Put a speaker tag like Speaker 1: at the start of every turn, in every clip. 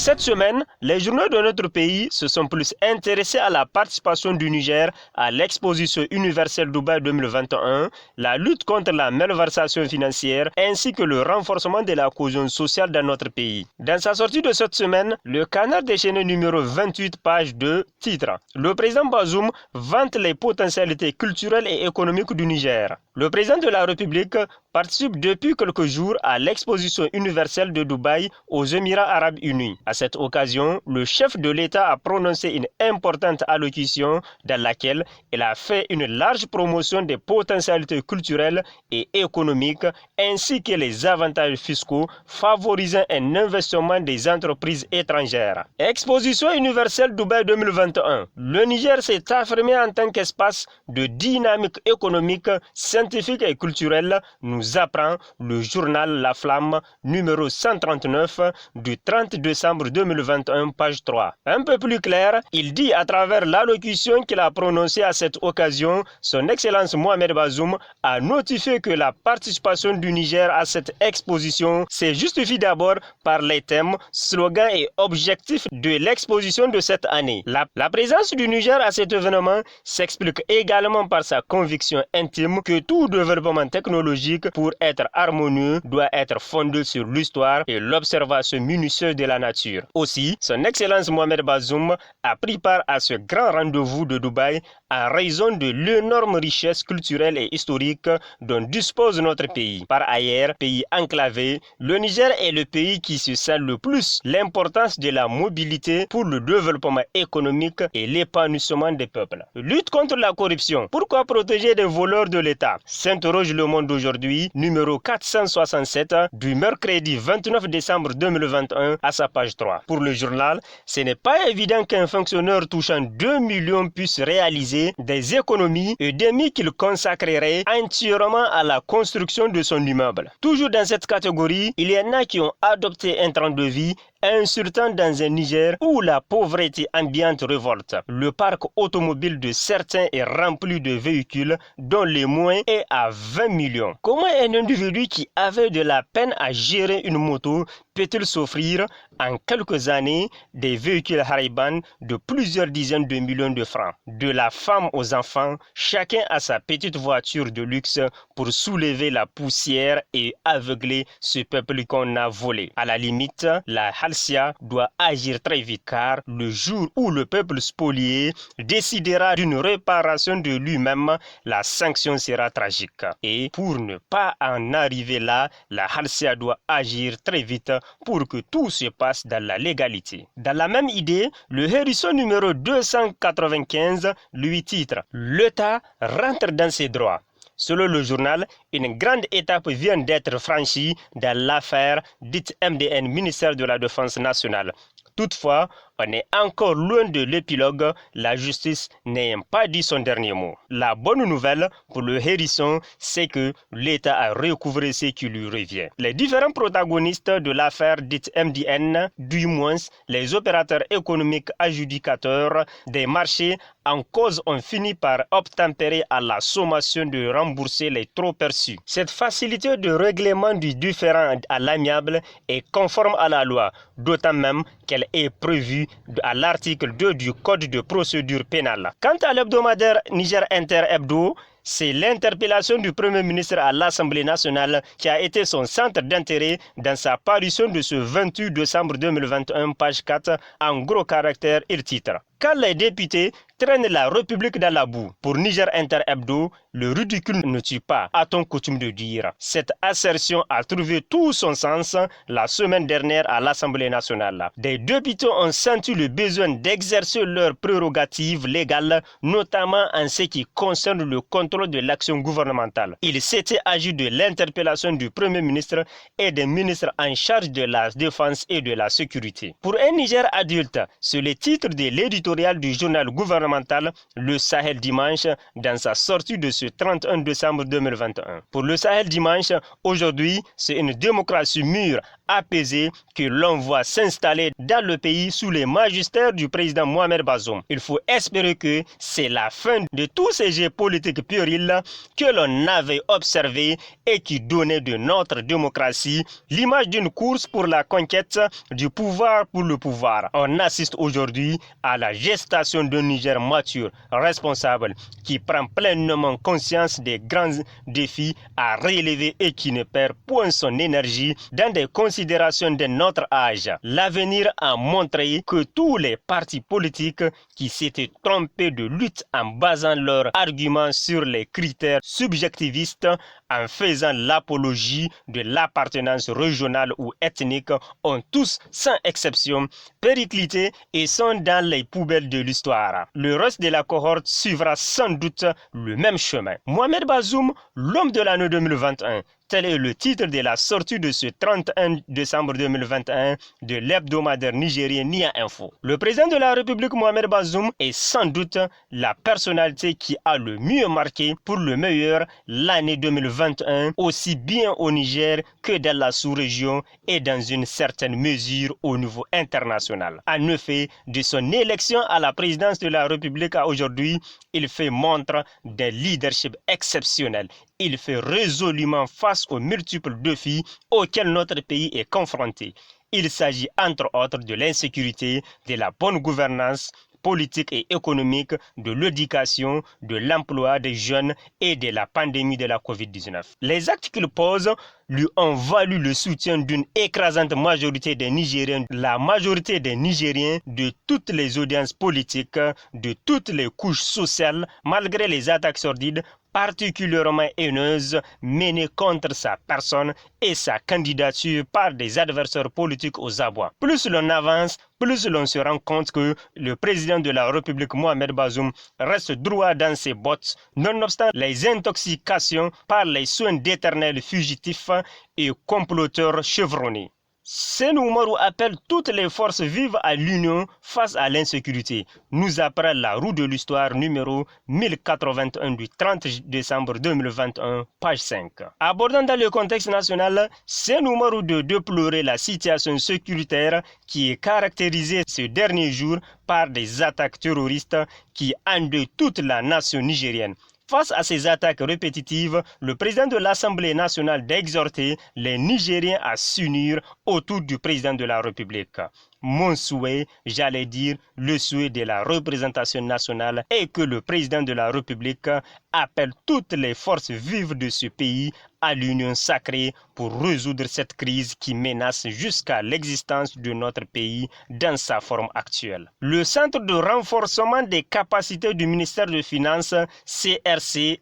Speaker 1: Cette semaine, les journaux de notre pays se sont plus intéressés à la participation du Niger à l'exposition universelle Dubaï 2021, la lutte contre la malversation financière ainsi que le renforcement de la cohésion sociale dans notre pays. Dans sa sortie de cette semaine, le Canard déchaîné numéro 28, page 2, titre « Le président Bazoum vante les potentialités culturelles et économiques du Niger ». Le président de la République participe depuis quelques jours à l'exposition universelle de Dubaï aux Émirats arabes unis. À cette occasion, le chef de l'État a prononcé une importante allocution dans laquelle il a fait une large promotion des potentialités culturelles et économiques ainsi que les avantages fiscaux favorisant un investissement des entreprises étrangères. Exposition universelle Dubaï 2021. Le Niger s'est affirmé en tant qu'espace de dynamique économique, scientifique et culturelle, nous apprend le journal La Flamme numéro 139 du 30 décembre 2021, page 3. Un peu plus clair, il dit à travers l'allocution qu'il a prononcée à cette occasion, son Excellence Mohamed Bazoum a notifié que la participation du Niger à cette exposition se justifie d'abord par les thèmes, slogans et objectifs de l'exposition de cette année. La présence du Niger à cet événement s'explique également par sa conviction intime que tout développement technologique pour être harmonieux doit être fondé sur l'histoire et l'observation minutieuse de la nature. Aussi, son Excellence Mohamed Bazoum a pris part à ce grand rendez-vous de Dubaï en raison de l'énorme richesse culturelle et historique dont dispose notre pays. Par ailleurs, pays enclavé, le Niger est le pays qui se sent le plus l'importance de la mobilité pour le développement économique et l'épanouissement des peuples. Lutte contre la corruption. Pourquoi protéger des voleurs de l'État? S'interroge Le Monde d'aujourd'hui, numéro 467 du mercredi 29 décembre 2021 à sa page 3. Pour le journal, ce n'est pas évident qu'un fonctionnaire touchant 2 millions puisse réaliser des économies et demi qu'il consacrerait entièrement à la construction de son immeuble. Toujours dans cette catégorie, il y en a qui ont adopté un train de vie insultant dans un Niger où la pauvreté ambiante révolte. Le parc automobile de certains est rempli de véhicules dont le moins est à 20 millions. Comment un individu qui avait de la peine à gérer une moto peut-il s'offrir en quelques années des véhicules Hariban de plusieurs dizaines de millions de francs? De la femme aux enfants, chacun a sa petite voiture de luxe pour soulever la poussière et aveugler ce peuple qu'on a volé. À la limite, la Halcia doit agir très vite car le jour où le peuple spolié décidera d'une réparation de lui-même, la sanction sera tragique. Et pour ne pas en arriver là, la Halcia doit agir très vite pour que tout se passe dans la légalité. Dans la même idée, le hérisson numéro 295 lui titre « L'État rentre dans ses droits ». Selon le journal, une grande étape vient d'être franchie dans l'affaire dite MDN, ministère de la Défense nationale. Toutefois, on est encore loin de l'épilogue, la justice n'ayant pas dit son dernier mot. La bonne nouvelle pour le hérisson, c'est que l'État a recouvré ce qui lui revient. Les différents protagonistes de l'affaire dite MDN, du moins les opérateurs économiques adjudicateurs des marchés en cause ont fini par obtempérer à la sommation de rembourser les trop perçus. Cette facilité de règlement du différend à l'amiable est conforme à la loi, d'autant même qu'elle est prévue à l'article 2 du Code de procédure pénale. Quant à l'hebdomadaire Niger Inter Hebdo, c'est l'interpellation du Premier ministre à l'Assemblée nationale qui a été son centre d'intérêt dans sa parution de ce 28 décembre 2021, page 4, en gros caractères, il titre « Quand les députés traînent la République dans la boue ». Pour Niger Inter Hebdo, le ridicule ne tue pas, a-t-on coutume de dire. Cette assertion a trouvé tout son sens la semaine dernière à l'Assemblée nationale. Des députés ont senti le besoin d'exercer leurs prérogatives légales, notamment en ce qui concerne le contrôle de l'action gouvernementale. Il s'était agi de l'interpellation du Premier ministre et des ministres en charge de la défense et de la sécurité. Pour un Niger adulte, c'est le titre de l'éditorial l'éditorial du journal gouvernemental Le Sahel Dimanche dans sa sortie de ce 31 décembre 2021. Pour Le Sahel Dimanche, aujourd'hui, c'est une démocratie mûre, apaisée que l'on voit s'installer dans le pays sous les magistères du président Mohamed Bazoum. Il faut espérer que c'est la fin de tous ces jeux politiques puérils que l'on avait observés et qui donnaient de notre démocratie l'image d'une course pour la conquête du pouvoir pour le pouvoir. On assiste aujourd'hui à la gestation d'un Niger mature, responsable, qui prend pleinement conscience des grands défis à relever et qui ne perd point son énergie dans des considérations de notre âge. L'avenir a montré que tous les partis politiques qui s'étaient trompés de lutte en basant leurs arguments sur les critères subjectivistes en faisant l'apologie de l'appartenance régionale ou ethnique ont tous, sans exception, périclité et sont dans les poubelles de l'histoire. Le reste de la cohorte suivra sans doute le même chemin. Mohamed Bazoum, l'homme de l'année 2021, tel est le titre de la sortie de ce 31 décembre 2021 de l'hebdomadaire nigérien Nia Info. Le président de la République Mohamed Bazoum est sans doute la personnalité qui a le mieux marqué pour le meilleur l'année 2021, aussi bien au Niger que dans la sous-région et dans une certaine mesure au niveau international. En effet, de son élection à la présidence de la République à aujourd'hui, il fait montre d'un leadership exceptionnel. Il fait résolument face aux multiples défis auxquels notre pays est confronté. Il s'agit entre autres de l'insécurité, de la bonne gouvernance politique et économique, de l'éducation, de l'emploi des jeunes et de la pandémie de la COVID-19. Les actes qu'il pose lui ont valu le soutien d'une écrasante majorité des Nigériens, la majorité des Nigériens de toutes les audiences politiques, de toutes les couches sociales, malgré les attaques sordides particulièrement haineuses menées contre sa personne et sa candidature par des adversaires politiques aux abois. Plus l'on avance, plus l'on se rend compte que le président de la République Mohamed Bazoum reste droit dans ses bottes, nonobstant les intoxications par les soins d'éternels fugitifs et comploteurs chevronnés. Senou Oumarou appelle toutes les forces vives à l'union face à l'insécurité, nous apprend la roue de l'histoire numéro 1081 du 30 décembre 2021, page 5. Abordant dans le contexte national, Senou Oumarou de déplorer la situation sécuritaire qui est caractérisée ces derniers jours par des attaques terroristes qui endeuillent toute la nation nigérienne. Face à ces attaques répétitives, le président de l'Assemblée nationale d'exhorter les Nigériens à s'unir autour du président de la République. Mon souhait, j'allais dire le souhait de la représentation nationale, est que le président de la République appelle toutes les forces vives de ce pays à l'union sacrée pour résoudre cette crise qui menace jusqu'à l'existence de notre pays dans sa forme actuelle. Le Centre de renforcement des capacités du ministère des Finances, CRC/MF,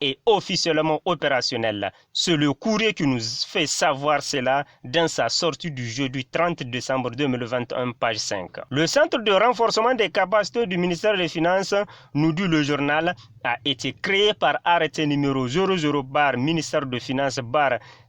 Speaker 1: est officiellement opérationnel. C'est le courrier qui nous fait savoir cela dans sa sortie du jeudi 30 décembre 2021, page 5. Le Centre de renforcement des capacités du ministère des Finances, nous dit le journal, a été créé par arrêté numéro 00/ministère des Finances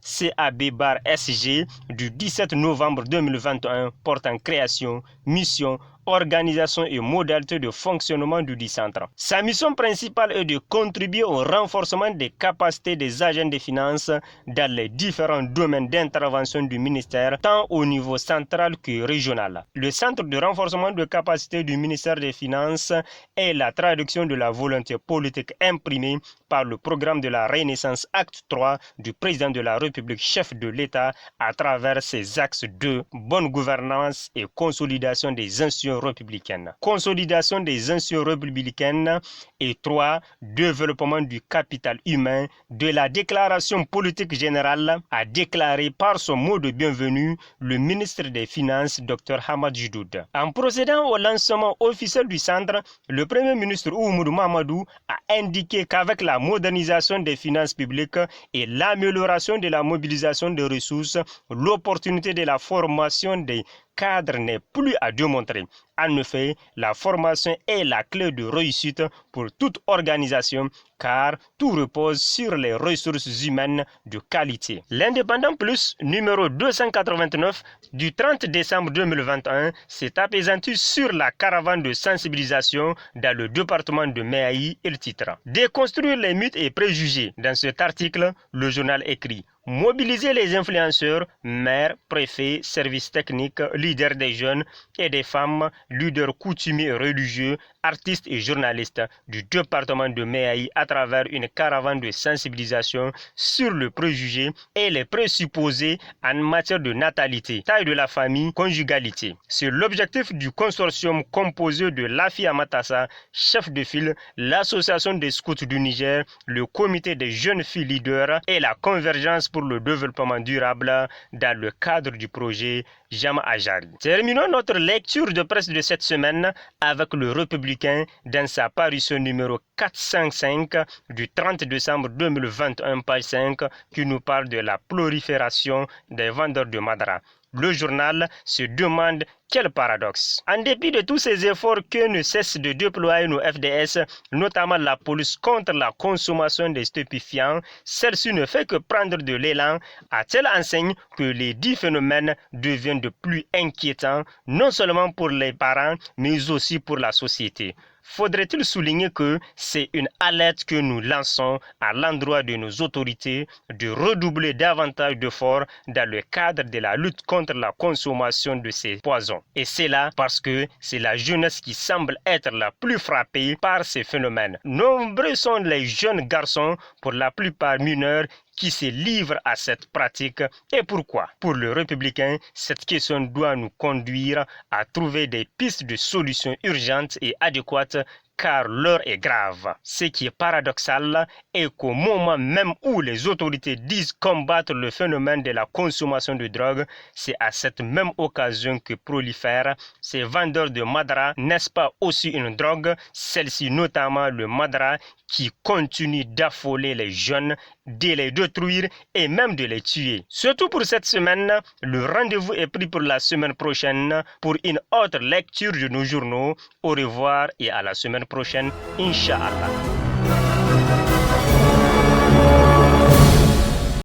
Speaker 1: CAB/SG du 17 novembre 2021 portant création, mission, organisation et modalités de fonctionnement du dit centre. Sa mission principale est de contribuer au renforcement des capacités des agents des finances dans les différents domaines d'intervention du ministère, tant au niveau central que régional. Le centre de renforcement de capacités du ministère des Finances est la traduction de la volonté politique imprimée par le programme de la Renaissance Acte 3 du président de la République, chef de l'État, à travers ses axes de bonne gouvernance et consolidation des institutions républicaines. Consolidation des institutions républicaines et 3. Développement du capital humain. De la déclaration politique générale a déclaré par son mot de bienvenue le ministre des Finances, Dr Hamad Jidoud. En procédant au lancement officiel du centre, le Premier ministre Oumoudou Mamadou a indiqué qu'avec la modernisation des finances publiques et l'amélioration de la mobilisation des ressources, l'opportunité de la formation des cadre n'est plus à démontrer. En effet, la formation est la clé de réussite pour toute organisation car tout repose sur les ressources humaines de qualité. L'Indépendant Plus numéro 289 du 30 décembre 2021 s'est apaisanti sur la caravane de sensibilisation dans le département de Méaï et le titre. Déconstruire les mythes et préjugés. Dans cet article, le journal écrit: mobiliser les influenceurs, maires, préfets, services techniques, leaders des jeunes et des femmes, leaders coutumiers et religieux, artistes et journalistes du département de Méaï à travers une caravane de sensibilisation sur le préjugé et les présupposés en matière de natalité, taille de la famille, conjugalité. C'est l'objectif du consortium composé de Lafi Amatassa, chef de file, l'association des scouts du Niger, le comité des jeunes filles leaders et la convergence pour le développement durable dans le cadre du projet Jama Ajari. Terminons notre lecture de presse de cette semaine avec le Républicain dans sa parution numéro 455 du 30 décembre 2021, page 5, qui nous parle de la prolifération des vendeurs de Madara. Le journal se demande quel paradoxe. En dépit de tous ces efforts que ne cessent de déployer nos FDS, notamment la police contre la consommation des stupéfiants, celle-ci ne fait que prendre de l'élan à telle enseigne que les dits phénomènes deviennent de plus inquiétants, non seulement pour les parents, mais aussi pour la société. Faudrait-il souligner que c'est une alerte que nous lançons à l'endroit de nos autorités de redoubler davantage d'efforts dans le cadre de la lutte contre la consommation de ces poisons. Et c'est là parce que c'est la jeunesse qui semble être la plus frappée par ces phénomènes. Nombreux sont les jeunes garçons, pour la plupart mineurs, qui se livrent à cette pratique. Et pourquoi? Pour le Républicain, cette question doit nous conduire à trouver des pistes de solutions urgentes et adéquates car l'heure est grave. Ce qui est paradoxal est qu'au moment même où les autorités disent combattre le phénomène de la consommation de drogue, c'est à cette même occasion que prolifèrent ces vendeurs de Madara. N'est-ce pas aussi une drogue, celle-ci notamment le Madara, qui continue d'affoler les jeunes, de les détruire et même de les tuer. Surtout pour cette semaine, le rendez-vous est pris pour la semaine prochaine pour une autre lecture de nos journaux. Au revoir et à la semaine prochaine, Inch'Allah.